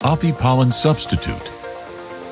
Apipollen Substitute.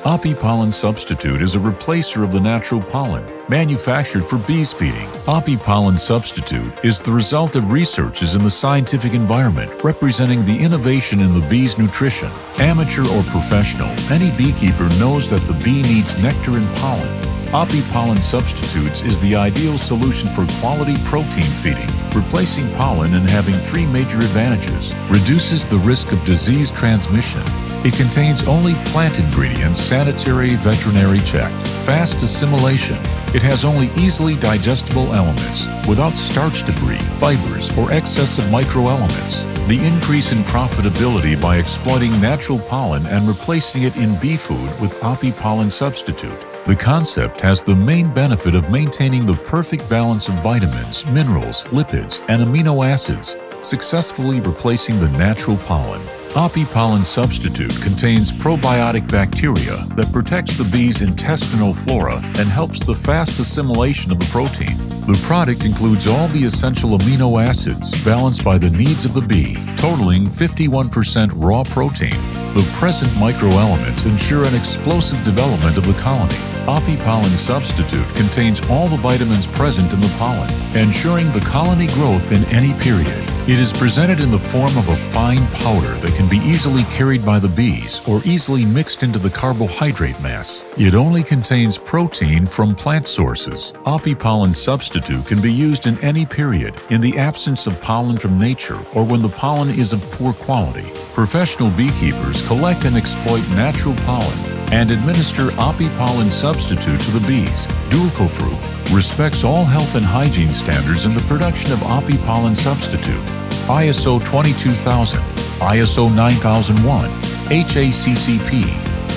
Apipollen Substitute is a replacer of the natural pollen, manufactured for bees feeding. Apipollen Substitute is the result of researches in the scientific environment representing the innovation in the bee's nutrition. Amateur or professional, any beekeeper knows that the bee needs nectar and pollen. Apipollen Substitutes is the ideal solution for quality protein feeding, replacing pollen and having three major advantages. Reduces the risk of disease transmission. It contains only plant ingredients, sanitary, veterinary checked. Fast assimilation. It has only easily digestible elements, without starch debris, fibers, or excessive microelements. The increase in profitability by exploiting natural pollen and replacing it in bee food with Apipollen Substitute. The concept has the main benefit of maintaining the perfect balance of vitamins, minerals, lipids, and amino acids, successfully replacing the natural pollen. Apipollen Substitute contains probiotic bacteria that protects the bee's intestinal flora and helps the fast assimilation of the protein. The product includes all the essential amino acids balanced by the needs of the bee, totaling 51% raw protein. The present microelements ensure an explosive development of the colony. Apipollen Substitute contains all the vitamins present in the pollen, ensuring the colony growth in any period. It is presented in the form of a fine powder that can be easily carried by the bees or easily mixed into the carbohydrate mass. It only contains protein from plant sources. Apipollen Substitute can be used in any period, in the absence of pollen from nature or when the pollen is of poor quality. Professional beekeepers collect and exploit natural pollen and administer Apipollen Substitute to the bees. Dual-co-fruit respects all health and hygiene standards in the production of Apipollen Substitute. ISO 22000, ISO 9001, HACCP.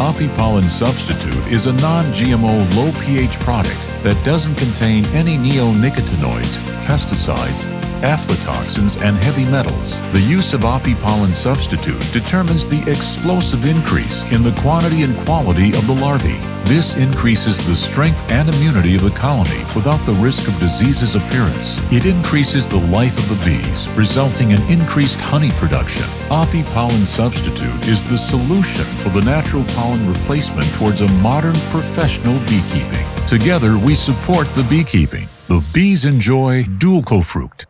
Apipollen Substitute is a non-GMO low pH product that doesn't contain any neonicotinoids, pesticides, aflatoxins, and heavy metals. The use of Apipollen Substitute determines the explosive increase in the quantity and quality of the larvae. This increases the strength and immunity of the colony without the risk of disease's appearance. It increases the life of the bees, resulting in increased honey production. Apipollen Substitute is the solution for the natural pollen replacement towards a modern professional beekeeping. Together, we support the beekeeping. The bees enjoy dual co-fruit.